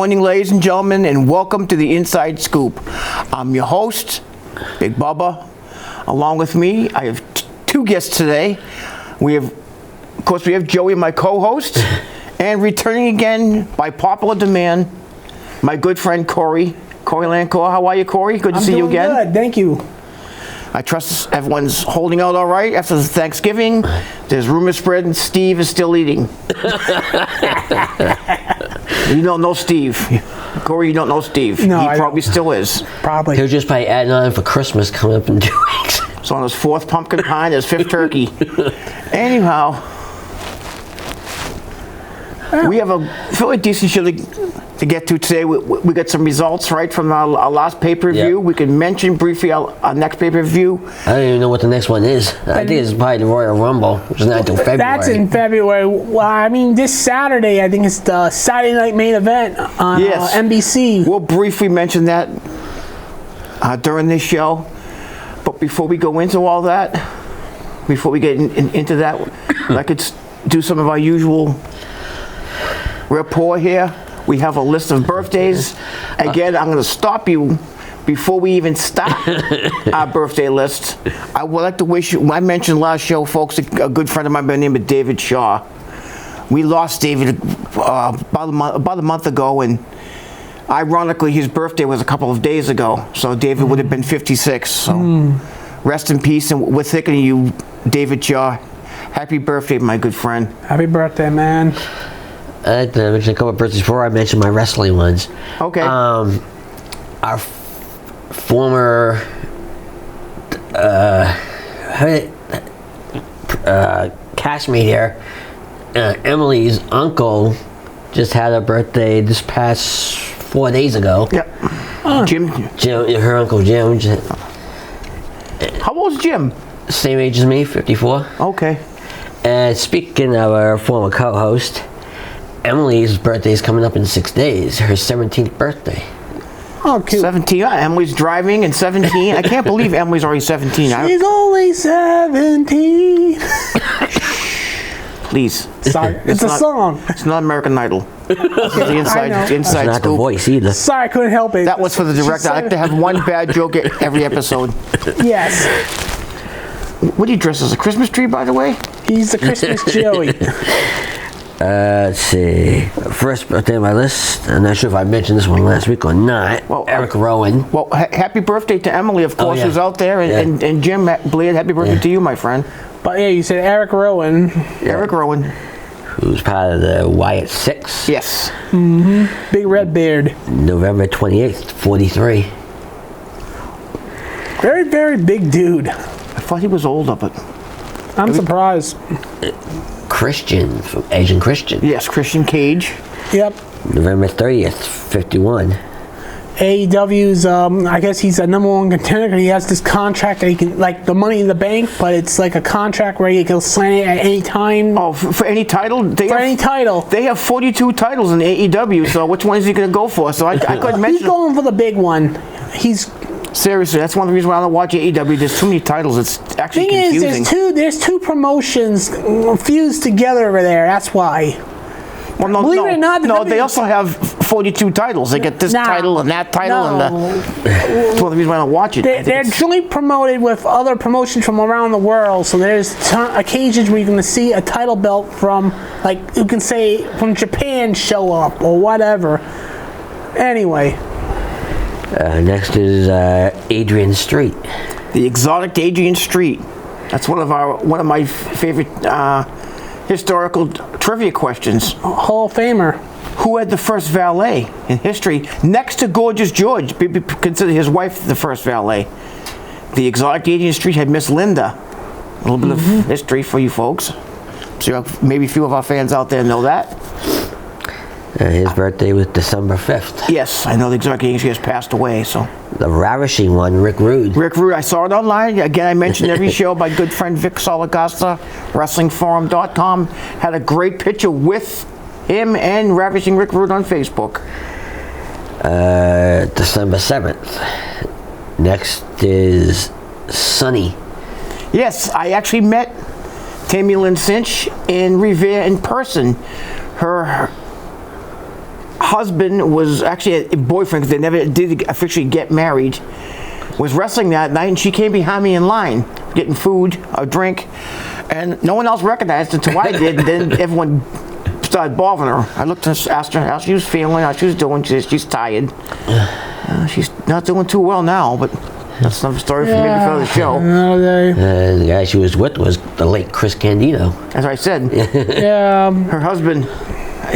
morning, ladies and gentlemen, and welcome to the Inside Scoop. I'm your host, Big Bubba. Along with me, I have two guests today. We have Joey, my co-host, and returning again by popular demand, my good friend Corey Lancourt. How are you, Corey? Good to see you again. I'm doing good, thank you. I trust everyone's holding out all right after Thanksgiving. There's rumors spreading Steve is still eating. You don't know Steve. Corey, you don't know Steve. No, he I probably don't. still is. Probably. He'll just probably adding on for Christmas coming up in 2 weeks. So on his fourth pumpkin pie, his fifth turkey. Anyhow, we have a fairly decent show to get to today. We got some results, right, from our last pay-per-view. Yep. We can mention briefly our next pay-per-view. I don't even know what the next one is. I think it's probably the Royal Rumble, which is not until February. That's in February. Well, I mean, this Saturday, I think it's the Saturday night main event on NBC. We'll briefly mention that during this show. But before we go into all that, before we get into that, I could do some of our usual rapport here. We have a list of birthdays. Again, I'm going to stop you before we even start our birthday list. I would like to wish you, I mentioned last show, folks, a good friend of mine by the name of David Shaw. We lost David about a month ago, and ironically, his birthday was a couple of days ago. So David would have been 56. So rest in peace, and we're thinking of you, David Shaw. Happy birthday, my good friend. Happy birthday, man. I'd like to mention a couple of birthdays before I mention my wrestling ones. Okay. Our former castmate here, Emily's uncle, just had a birthday this past 4 days ago. Yep. Jim, her uncle Jim. how old's Jim? Same age as me, 54. Okay. And speaking of our former co-host, Emily's birthday is coming up in 6 days. Her 17th birthday. Oh, cute. 17. Emily's driving and 17. I can't believe Emily's already 17. She's only 17. Please. Sorry, it's a song. It's not American Idol. It's the inside It's not scoop. the voice either. Sorry, I couldn't help it. That was for the director. I like to have one bad joke at every episode. Yes. What do you dress as, a Christmas tree, by the way? He's the Christmas Joey. Let's see. First birthday on my list. I'm not sure if I mentioned this one last week or not. Well, Eric Rowan. Well, happy birthday to Emily, of course, yeah. who's out there. And Jim Bleed, happy birthday to you, my friend. But yeah, you said Eric Rowan. Eric Rowan. Who's part of the Wyatt Six. Yes. Big red beard. November 28th, 43. Very, very big dude. I thought he was older, but... I'm surprised. Christian, from Asian Christian. Yes, Christian Cage. Yep. November 30th, 51. AEW's, I guess he's a #1 contender. He has this contract that he can, like the Money in the Bank, but it's like a contract where he can sign it at any time. Oh, for any title? Any title. They have 42 titles in AEW, so which one is he going to go for? So I couldn't mention... He's going for the big one. Seriously, that's one of the reasons why I don't watch AEW. There's too many titles. It's actually confusing. There's two promotions fused together over there. That's why. Well, no, Believe it or not, they also have 42 titles. They get this title and that title, and that's one of the reasons why I don't watch it. They're jointly promoted with other promotions from around the world. So there's occasions where you're going to see a title belt from, like, you can say from Japan show up or whatever. Anyway. Next is Adrian Street. The exotic Adrian Street. That's one of my favorite historical trivia questions. Hall of Famer. Who had the first valet in history next to Gorgeous George? People consider his wife the first valet. The exotic Adrian Street had Miss Linda. A little bit of history for you folks. So maybe a few of our fans out there know that. His birthday was December 5th. Yes, I know the exotic Adrian Street has passed away. So the ravishing one, Rick Rude. Rick Rude, I saw it online. Again, I mentioned every show. My good friend Vic Solagasta, WrestlingForum.com, had a great picture with him and Ravishing Rick Rude on Facebook. December 7th. Next is Sunny. Yes, I actually met Tammy Lynn Cinch in Revere in person. Her husband was actually a boyfriend, because they never did officially get married, was wrestling that night, and she came behind me in line, getting food, a drink, and no one else recognized it until I did, and then everyone started bothering her. I looked and asked her how she was feeling, how she was doing. She said she's tired. She's not doing too well now, but that's another story for maybe for the show. The guy she was with was the late Chris Candido. As I said, Yeah. her husband,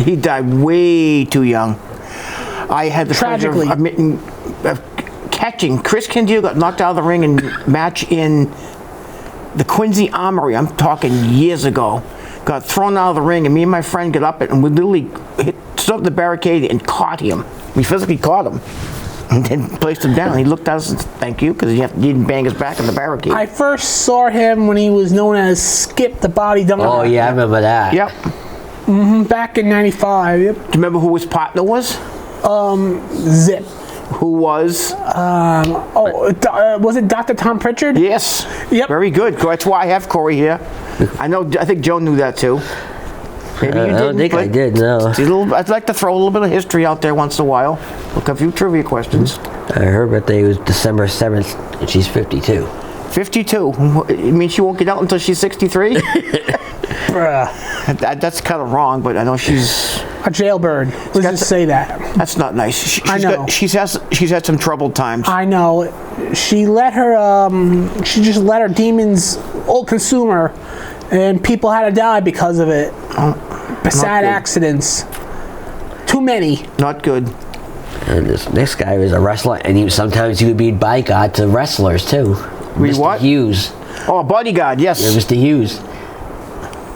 he died way too young. I had the pleasure of catching. Chris Candido got knocked out of the ring in match in the Quincy Armory. I'm talking years ago. Got thrown out of the ring, and me and my friend got up it, and we literally stood up the barricade and caught him. We physically caught him, and then placed him down. He looked at us and said, "Thank you," because he didn't bang his back in the barricade. I first saw him when he was known as Skip the Body Dumper. Oh yeah, I remember that. Yep. Back in '95. Yep. Do you remember who his partner was? Zip. Who was? Was it Dr. Tom Pritchard? Yes. Yep. Very good. That's why I have Corey here. I think Joe knew that too. Maybe you didn't. I don't think I did, no. I'd like to throw a little bit of history out there once in a while. Look, a few trivia questions. Her birthday was December 7th, and she's 52. 52. You mean she won't get out until she's 63? Bruh. That's kind of wrong, but I know she's A jailbird. Let's just say that. That's not nice. I know. She's had some troubled times. I know. She just let her demons consume her, and people had to die because of it. Sad accidents. Too many. Not good. And this next guy was a wrestler, and sometimes he would be bodyguard to wrestlers too. Mr. What? Hughes. Oh, a bodyguard, yes. Yeah, Mr. Hughes.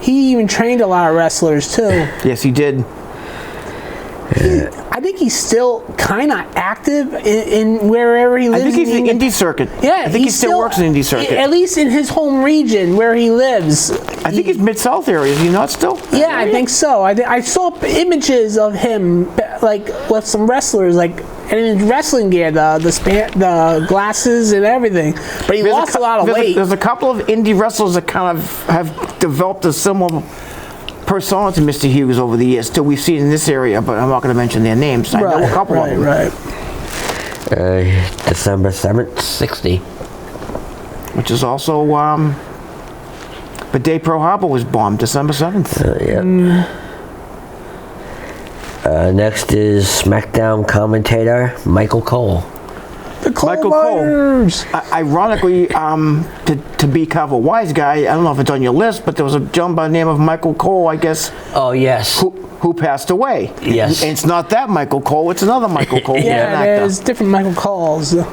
He even trained a lot of wrestlers too. Yes, he did. I think he's still kind of active in wherever he lives. I think he's in the indie circuit. Yeah, I think he still works in the indie circuit. At least in his home region where he lives. I think he's Mid-South area. Is he not still? Yeah, I think so. I saw images of him like with some wrestlers, like in his wrestling gear, the glasses and everything. But he lost a lot of weight. There's a couple of indie wrestlers that kind of have developed a similar persona to Mr. Hughes over the years. Still, we've seen in this area, but I'm not going to mention their names. I know a couple of them. Right. December 7th, 60. Which is also, the day Pearl Harbor was bombed, December 7th. Yeah. Next is SmackDown commentator Michael Cole. The Michael Cole. Ironically, to be kind of a wise guy, I don't know if it's on your list, but there was a gentleman by the name of Michael Cole, I guess. Oh, yes. Who passed away. Yes. And it's not that Michael Cole, it's another Michael Cole. Yeah, there's different Michael Coles. I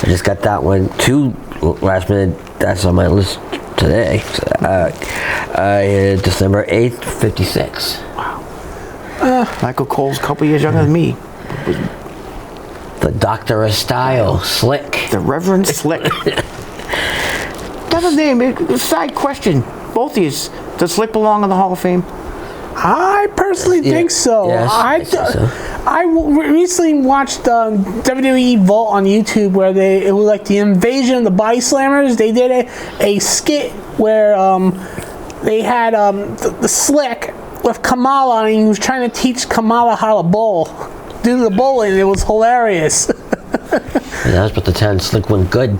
just got that one too last minute. That's on my list today. December 8th, 56. Wow. Michael Cole's a couple years younger than me. The Doctor of Style, Slick. The Reverend Slick. Another name, side question. Both of you, does Slick belong in the Hall of Fame? I personally think so. Yes, I think so. I recently watched WWE Vault on YouTube where it was like the invasion of the body slammers. They did a skit where they had the Slick with Kamala, and he was trying to teach Kamala how to bowl. Do the bowling. It was hilarious. That was about the time Slick went good.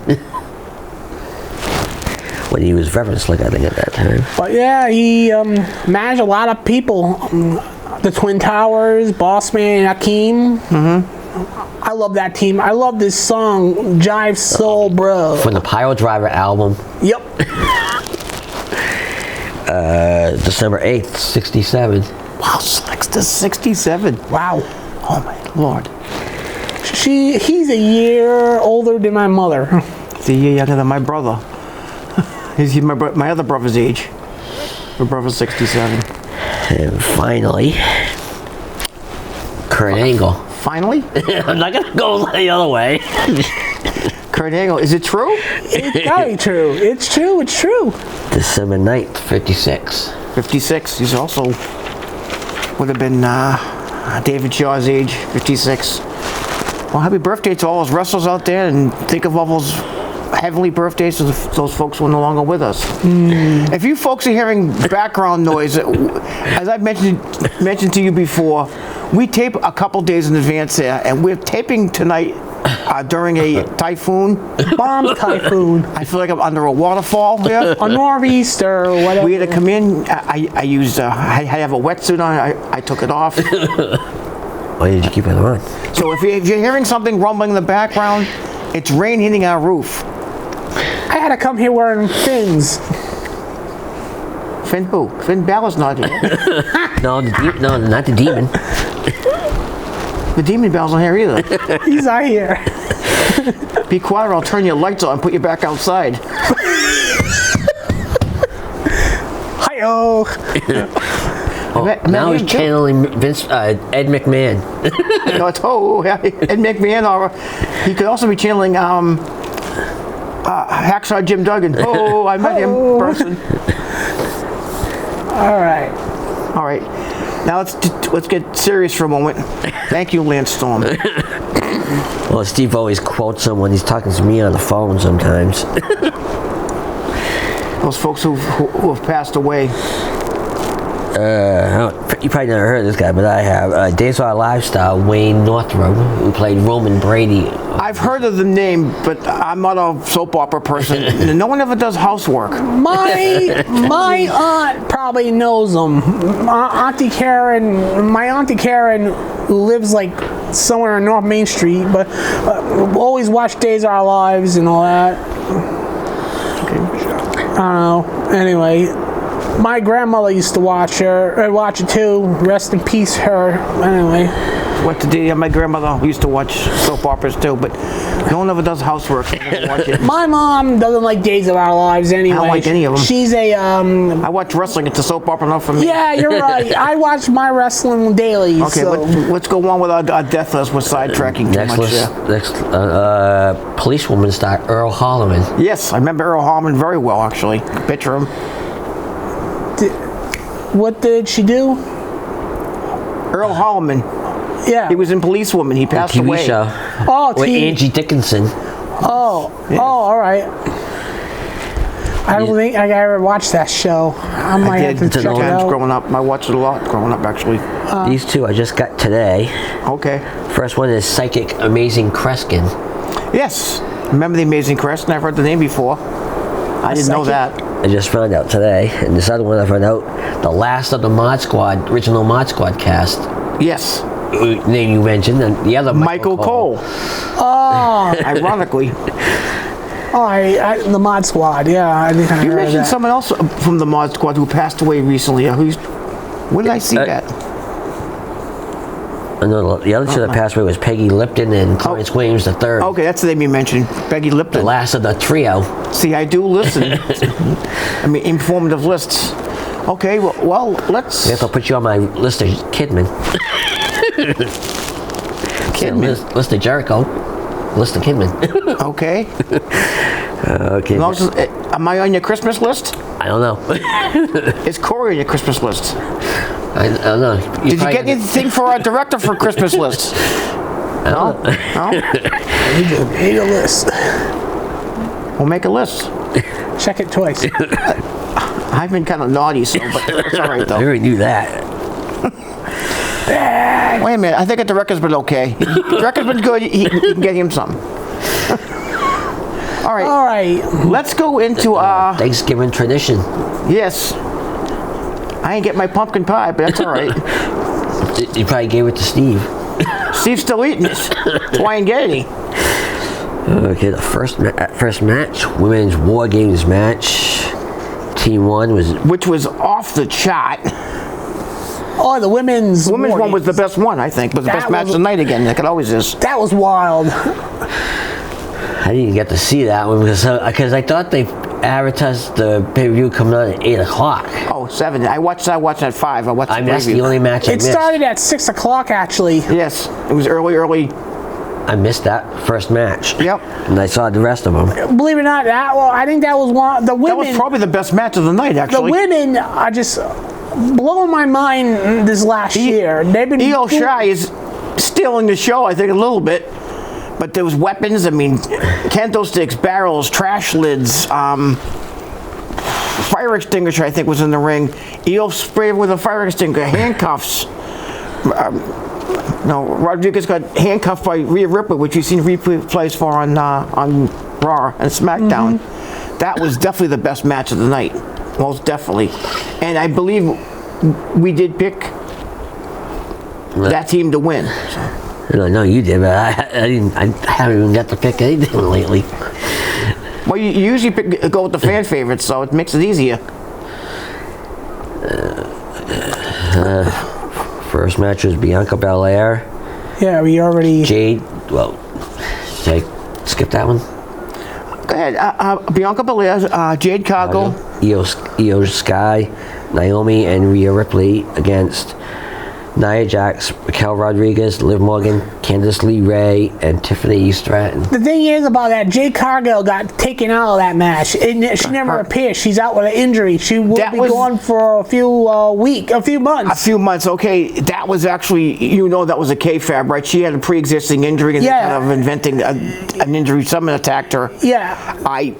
When he was Reverend Slick, I think, at that time. But yeah, he managed a lot of people. The Twin Towers, Bossman, and Akeem. Mm-hmm. I love that team. I love this song, Jive Soul Bro. From the Pile Driver album. Yep. December 8th, 67. Wow, Slick's to 67. Wow. Oh my Lord. He's a year older than my mother. He's a year younger than my brother. He's my other brother's age. My brother's 67. And finally, Kurt Angle. Finally? I'm not going to go the other way. Kurt Angle, is it true? It's gotta be true. It's true. It's true. December 9th, 56. 56. He's also would have been David Shaw's age, 56. Well, happy birthday to all those wrestlers out there, and think of all those heavenly birthdays to those folks who are no longer with us. If you folks are hearing background noise, as I've mentioned to you before, We tape a couple days in advance there, and we're taping tonight during a typhoon. Bomb typhoon. I feel like I'm under a waterfall here. A nor'easter or whatever. We had to come in. I used. I have a wetsuit on. I took it off. Why did you keep it on? So if you're hearing something rumbling in the background, it's rain hitting our roof. I had to come here wearing fins. Finn who? Finn Balor's not here. No, no, not the demon. The demon Balor's not here either. He's out here. Be quiet or I'll turn your lights on and put you back outside. Hi-oh. Now he's channeling Ed McMahon. No, it's Ed McMahon, or he could also be channeling Hacksaw Jim Duggan. Oh, I met him in person. All right. All right. Now let's get serious for a moment. Thank you, Lance Storm. Well, Steve always quotes him when he's talking to me on the phone sometimes. Those folks who have passed away. You probably never heard of this guy, but I have. Days of Our Lives star Wayne Northrup, who played Roman Brady. I've heard of the name, but I'm not a soap opera person. No one ever does housework. My aunt probably knows him. My Auntie Karen lives like somewhere on North Main Street, but always watch Days of Our Lives and all that. Okay. I don't know. Anyway, my grandmother used to watch it too. Rest in peace, her. Anyway. My grandmother used to watch soap operas too, but no one ever does housework. So I never watch it. My mom doesn't like Days of Our Lives anyway. I don't like any of them. She's a I watch wrestling. It's a soap opera, not for me. Yeah, you're right. I watch my wrestling daily. Okay, so. let's go on with our death list. We're sidetracking too much there. Policewoman star Earl Holliman. Yes, I remember Earl Holliman very well, actually. Picture him. What did she do? Earl Holliman. Yeah. He was in Policewoman. He passed TV away. show. Oh, With Angie Dickinson. Oh, Yeah. oh, all right. I don't think I ever watched that show. I might have to check it out. Growing up. I watched it a lot growing up, actually. These two I just got today. Okay. First one is Psychic Amazing Kreskin. Yes. Remember the Amazing Crest? I've heard the name before. I didn't know that. I just found out today. And this other one I found out, the last of the Mod Squad, original Mod Squad cast. Yes. Name you mentioned, and the other Michael Cole. Oh, Ironically. The Mod Squad. Yeah, I think I You heard mentioned that. someone else from the Mod Squad who passed away recently. Where did I see that? No, the other two that passed away was Peggy Lipton and Clarence Williams III. Okay, that's the name you mentioned. Peggy Lipton. The last of the trio. See, I do listen. I mean, informative lists. Okay, well, let's... I have to put you on my list of Kidman. Kidman. List of Jericho. List of Kidman. Okay. Okay. Am I on your Christmas list? I don't know. Is Corey on your Christmas list? I don't know. Did you get anything for our director for Christmas list? No? No? Made a list. We'll make a list. Check it twice. I've been kind of naughty, but it's all right, I though. already knew that. Wait a minute. I think the director's been okay. The director's been good. You can get him something. All right. All right. Let's go into Thanksgiving tradition. Yes. I ain't get my pumpkin pie, but that's all right. You probably gave it to Steve. Steve's still eating it. That's why I ain't get any. Okay, the first match, women's War Games match. Team 1 was... Which was off the chart. Oh, the women's Women's one was the best one, I think. Was the best match of the night again, like it always is. That was wild. I didn't get to see that one because I thought they advertised the pay-per-view coming on at 8 o'clock. Oh, 7. I watched at 5. I watched the That's the preview. only match I It missed. started at 6 o'clock, actually. Yes, it was early. I missed that first match. Yep. And I saw the rest of them. Believe it or not, I think that was one. The women. That was probably the best match of the night, The actually. women are just blowing my mind this last year. They've been. Io Shirai is stealing the show, I think, a little bit. But there was weapons. I mean, kendo sticks, barrels, trash lids, fire extinguisher, I think, was in the ring. Io sprayed with a fire extinguisher, handcuffs. No, Rodriguez got handcuffed by Rhea Ripley, which you've seen replays for on Raw and SmackDown. That was definitely the best match of the night, most definitely. And I believe we did pick that team to win. So. I know you did, but I didn't. I haven't even got to pick anything lately. Well, you usually go with the fan favorites, so it makes it easier. First match was Bianca Belair. Yeah, we already. Jade. Well, should I skip that one? Go ahead. Bianca Belair, Jade Cargill. Io Sky, Naomi, and Rhea Ripley against Nia Jax, Raquel Rodriguez, Liv Morgan, Candice LeRae, and Tiffany Stratton. The thing is about that, Jade Cargill got taken out of that match. She never appeared. She's out with an injury. She will be gone for a few months. A few months, okay. That was actually, that was a kayfabe, right? She had a pre-existing injury, and they kind of inventing an injury. Someone attacked her. Yeah.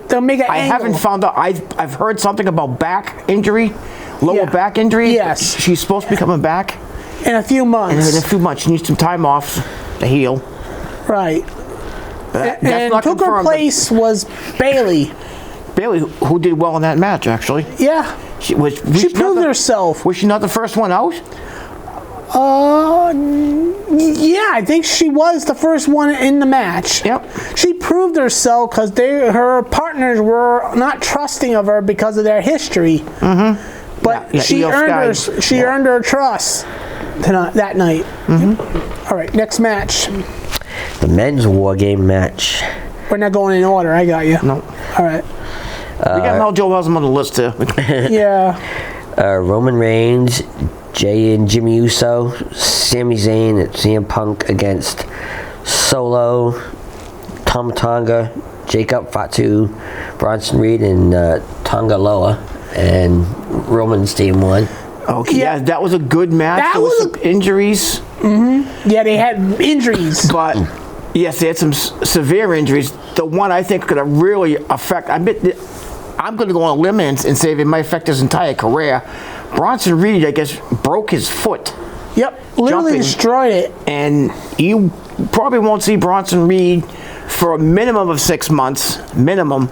They'll make an angle. Haven't found out. I've heard something about back injury, lower back injury. Yes. She's supposed to be coming back. In a few months. In a few months. She needs some time off to heal. Right. And took her place was Bayley. Bayley, who did well in that match, actually. Yeah. She proved herself. Was she not the first one out? Yeah, I think she was the first one in the match. Yep. She proved herself because her partners were not trusting of her because of their history. Mm-hmm. But she earned her trust that night. Mm-hmm. All right, next match. The men's War Game match. We're not going in order. I got you. No. All right. We got Mel Joe Wilson on the list too. Yeah. Roman Reigns, Jay and Jimmy Uso, Sami Zayn, and CM Punk against Solo, Tama Tonga, Jacob Fatu, Bronson Reed, and Tonga Loa, and Roman's team won. Okay, yeah, that was a good match. There was some injuries. Mm-hmm. Yeah, they had injuries. But, yes, they had some severe injuries. The one I think could have really affect, I'm going to go on a limb and say it might affect his entire career. Bronson Reed, I guess, broke his foot. Yep, literally destroyed it. And you probably won't see Bronson Reed for a minimum of 6 months. Minimum.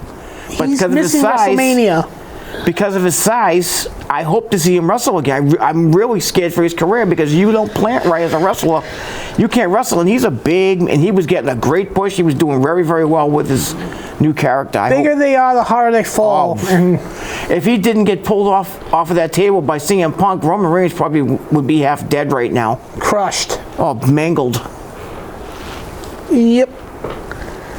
But He's because of his missing size, WrestleMania. Because of his size, I hope to see him wrestle again. I'm really scared for his career because you don't plant right as a wrestler. You can't wrestle, and he's and he was getting a great push. He was doing very, very well with his new character. The bigger they are, the harder they fall. If he didn't get pulled off of that table by CM Punk, Roman Reigns probably would be half dead right now. Crushed. Oh, mangled. Yep.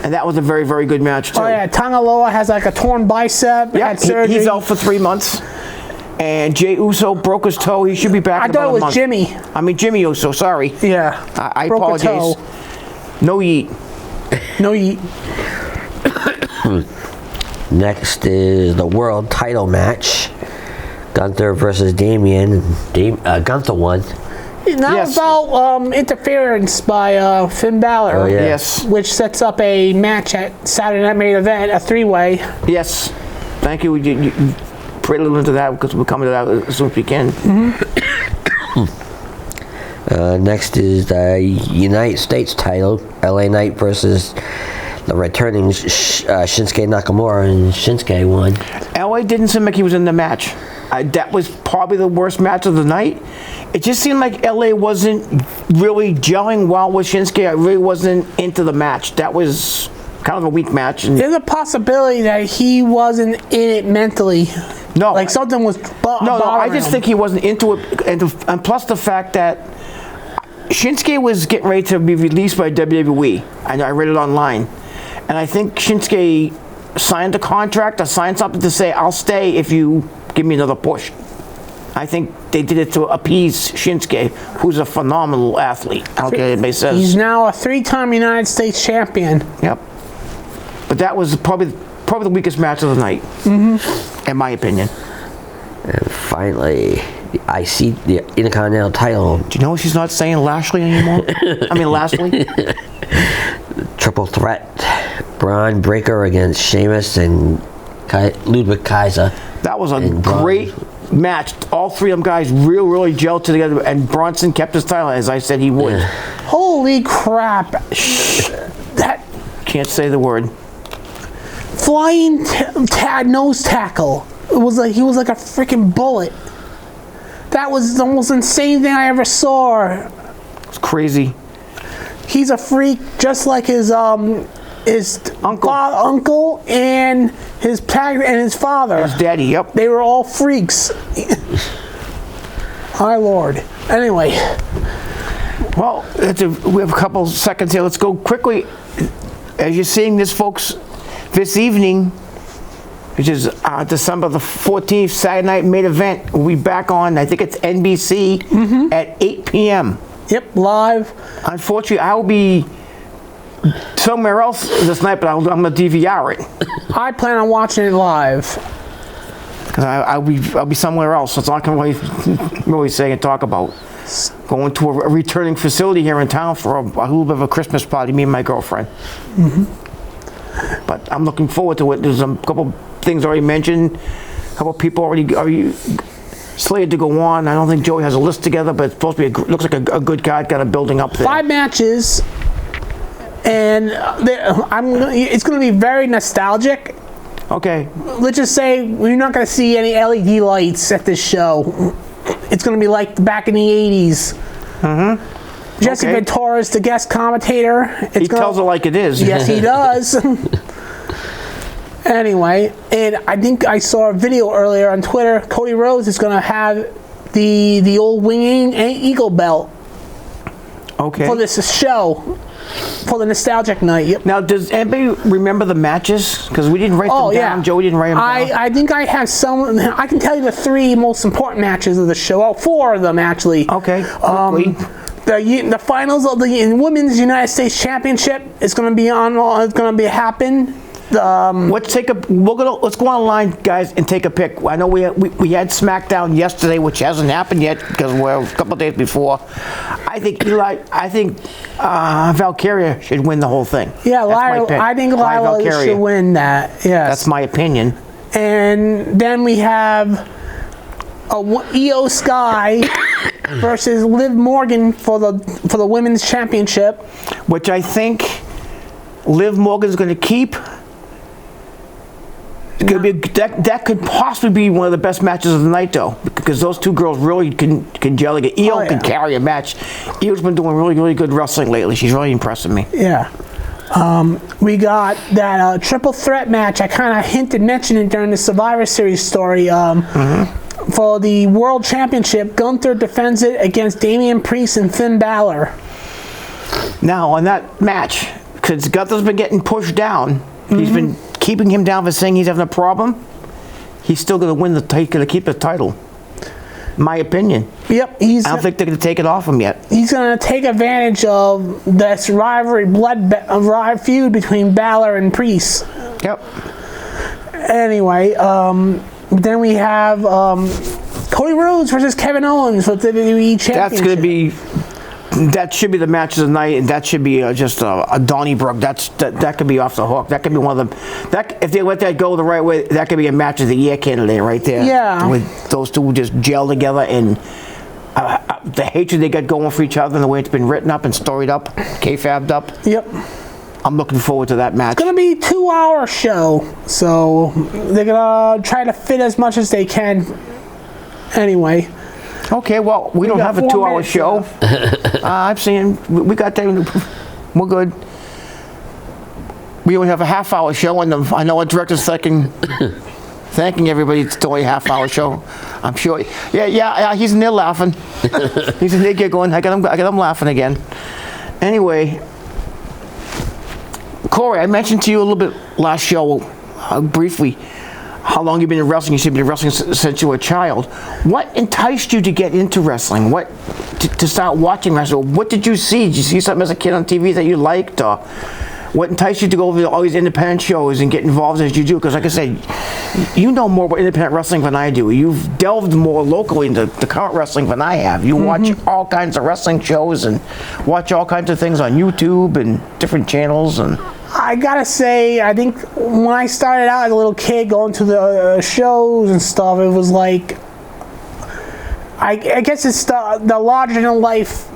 And that was a very, very good match, too. Oh, yeah. Tonga Loa has like a torn bicep. Yeah, had surgery. He's out for 3 months. And Jey Uso broke his toe. He should be back in about a month. I thought it was Jimmy. I mean, Jimmy Uso, sorry. Yeah. I apologize. No yeet. No yeet. Next is the world title match. Gunther versus Damian. Gunther won. Now about interference by Finn Balor. Oh, yeah. Yes. Which sets up a match at Saturday Night Main Event, a three-way. Yes. Thank you. You put a little into that because we're coming to that as soon as we can. Mm-hmm. Next is the United States title. LA Knight versus the returning Shinsuke Nakamura, and Shinsuke won. LA didn't seem like he was in the match. That was probably the worst match of the night. It just seemed like LA wasn't really gelling well with Shinsuke. I really wasn't into the match. That was kind of a weak match. And there's a possibility that he wasn't in it mentally. No. Like something was No, I just think he wasn't into it. And plus the fact that Shinsuke was getting ready to be released by WWE. I read it online. And I think Shinsuke signed a contract or signed something to say, I'll stay if you give me another push. I think they did it to appease Shinsuke, who's a phenomenal athlete. Okay, everybody says. He's now a 3-time United States champion. Yep. But that was probably the weakest match of the night, in my opinion. And finally, I see the Intercontinental title. Do you know she's not saying Lashley anymore? I mean, Lashley. Triple threat. Braun Breaker against Sheamus and Ludwig Kaiser. That was a great matched. All three of them guys really gelled together, and Bronson kept his title, as I said he would. Holy crap. That Can't say the word. flying nose tackle. It was like he was like a freaking bullet. That was the most insane thing I ever saw. It's crazy. He's a freak, just like his uncle and his father. His daddy, yep. They were all freaks. My lord. Anyway, Well, we have a couple seconds here. Let's go quickly. As you're seeing this, folks, this evening, which is December the 14th, Saturday night main event, we'll be back on, I think it's NBC at 8 p.m. yep, live. Unfortunately, I will be somewhere else this night, but I'm going to DVR it. I plan on watching it live. Because I'll be somewhere else. That's all I can really say and talk about. Going to a returning facility here in town for a little bit of a Christmas party, me and my girlfriend. But I'm looking forward to it. There's a couple things already mentioned. A couple people already slated to go on. I don't think Joey has a list together, but it's supposed to be looks like a good card kind of building up there. 5 matches, and it's going to be very nostalgic. Okay. Let's just say we're not going to see any LED lights at this show. It's going to be like back in the 80s. Jesse Okay. Ventura is the guest commentator. He tells it like it is. Yes, he does. Anyway, and I think I saw a video earlier on Twitter. Cody Rhodes is going to have the old winging eagle belt Okay. for this show, for the nostalgic night. Yep. Now, does anybody remember the matches? Because we didn't write them down. Joey didn't write them down. I think I have some. I can tell you the 3 most important matches of the show. Oh, 4 of them actually. Okay. Quickly. The finals of the Women's United States Championship is going to be on. It's going to be happen. Let's go online, guys, and take a pick. I know we had SmackDown yesterday, which hasn't happened yet because we're a couple of days before. I think Valkyria should win the whole thing. Yeah, I think Lila should win that. Yes, that's my opinion. And then we have Io Sky versus Liv Morgan for the Women's Championship, which I think Liv Morgan's going to keep. It's gonna be that could possibly be one of the best matches of the night, though, because those two girls really can gel. Io can carry a match. Io's been doing really good wrestling lately. She's really impressing me. Yeah. We got that triple threat match. I kind of mentioned it during the Survivor Series story. For the World Championship, Gunther defends it against Damian Priest and Finn Balor. Now, on that match, because Gunther's been getting pushed down, he's been keeping him down for saying he's having a problem. He's still going to win he's going to keep the title. My opinion. Yep. I don't think they're going to take it off him yet. He's going to take advantage of this rivalry, feud between Balor and Priest. Yep. Anyway, then we have Cody Rhodes versus Kevin Owens for the WWE Championship. That should be the match of the night, and that should be just a Donnybrook. That could be off the hook. That could be one of them. If they let that go the right way, that could be a match of the year candidate right there. Yeah. With those two just gel together, and the hatred they got going for each other, and the way it's been written up and storied up, kayfabbed up. Yep. I'm looking forward to that match. It's going to be a 2-hour show, so they're going to try to fit as much as they can. Anyway. Okay, well, we don't have a 2-hour show. I'm saying we got that. We're good. We only have a half-hour show, and I know our director's thanking everybody. It's only a half-hour show. I'm sure. Yeah. He's in there laughing. He's in there giggling. I got him laughing again. Anyway, Corey, I mentioned to you a little bit last show, briefly, how long you've been in wrestling. You said you've been wrestling since you were a child. What enticed you to get into wrestling? What to start watching wrestling? What did you see? Did you see something as a kid on TV that you liked? Or what enticed you to go over to all these independent shows and get involved as you do? Because like I said, you know more about independent wrestling than I do. You've delved more locally into the current wrestling than I have. You watch all kinds of wrestling shows and watch all kinds of things on YouTube and different channels. And I gotta say, I think when I started out as a little kid going to the shows and stuff, it was like I guess it's the larger than life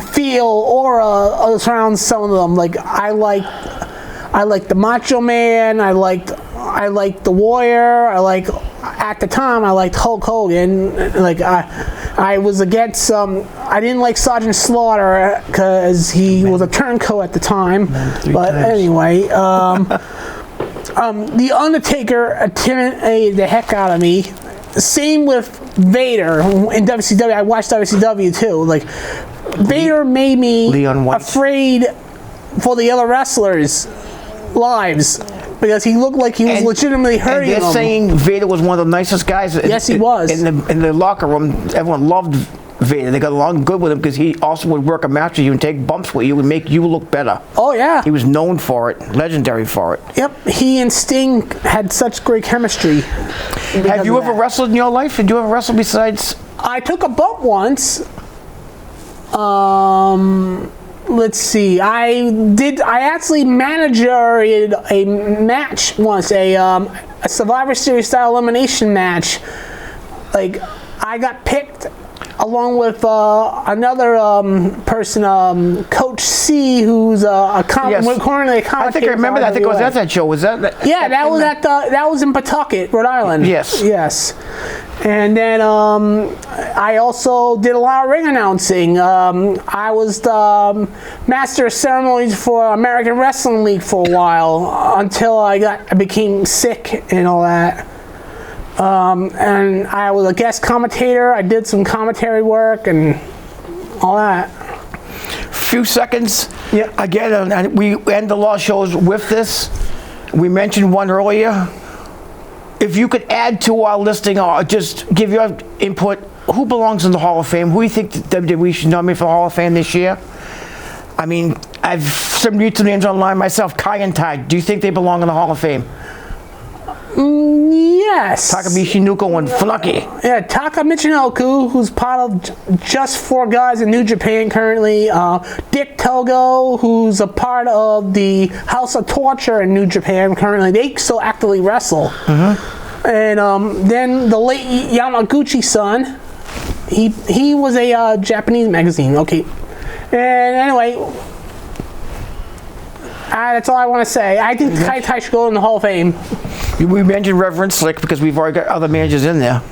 feel aura surrounds some of them. Like I like the Macho Man. I liked the Warrior. At the time I liked Hulk Hogan. Like I was against I didn't like Sergeant Slaughter because he was a turncoat at the time. But anyway, the Undertaker intimidated the heck out of me. Same with Vader in WCW. I watched WCW too. Like Vader made me afraid for the other wrestlers' lives because he looked like he was legitimately hurting them. And they're saying Vader was one of the nicest guys. Yes, he was. In the locker room, everyone loved Vader. They got along good with him because he also would work a match with you and take bumps with you and make you look better. Oh yeah. He was known for it, legendary for it. Yep, he and Sting had such great chemistry. Have you ever wrestled in your life? Did you ever wrestle besides? I took a bump once. Let's see. I actually managed a match once, a Survivor Series style elimination match. Like I got picked along with another person, Coach C, who's currently a commentator. I think I remember that. I think it was at that show. Was that? Yeah, that was in Pawtucket, Rhode Island. Yes. Yes. And then I also did a lot of ring announcing. I was the master of ceremonies for American Wrestling League for a while until I became sick and all that. And I was a guest commentator. I did some commentary work and all that. Few seconds. Yeah. Again, and we end the law shows with this. We mentioned one earlier. If you could add to our listing or just give your input, who belongs in the Hall of Fame? Who do you think WWE should nominate for the Hall of Fame this year? I mean, I've some read some names online myself. Kai and Tai. Do you think they belong in the Hall of Fame? Yes. Takamichi Nuko and Funaki. Yeah, Taka Michinoku, who's part of Just 4 Guys in New Japan currently. Dick Togo, who's a part of the House of Torture in New Japan currently. They still actively wrestle. And then the late Yamaguchi-san, he was a Japanese magazine. Okay. And anyway, that's all I want to say. I think Kai Tai should go in the Hall of Fame. We mentioned Reverend Slick because we've already got other managers in there.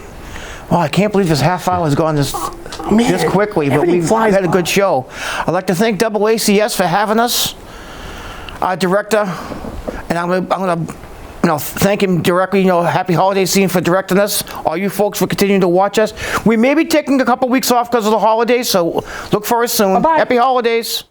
Oh, I can't believe this half hour has gone this quickly, but we've had a good show. I'd like to thank AACS for having us, our director, and I'm gonna thank him directly. Happy holiday season for directing us. All you folks for continuing to watch us. We may be taking a couple weeks off because of the holidays, so look for us soon. Bye-bye. Happy holidays.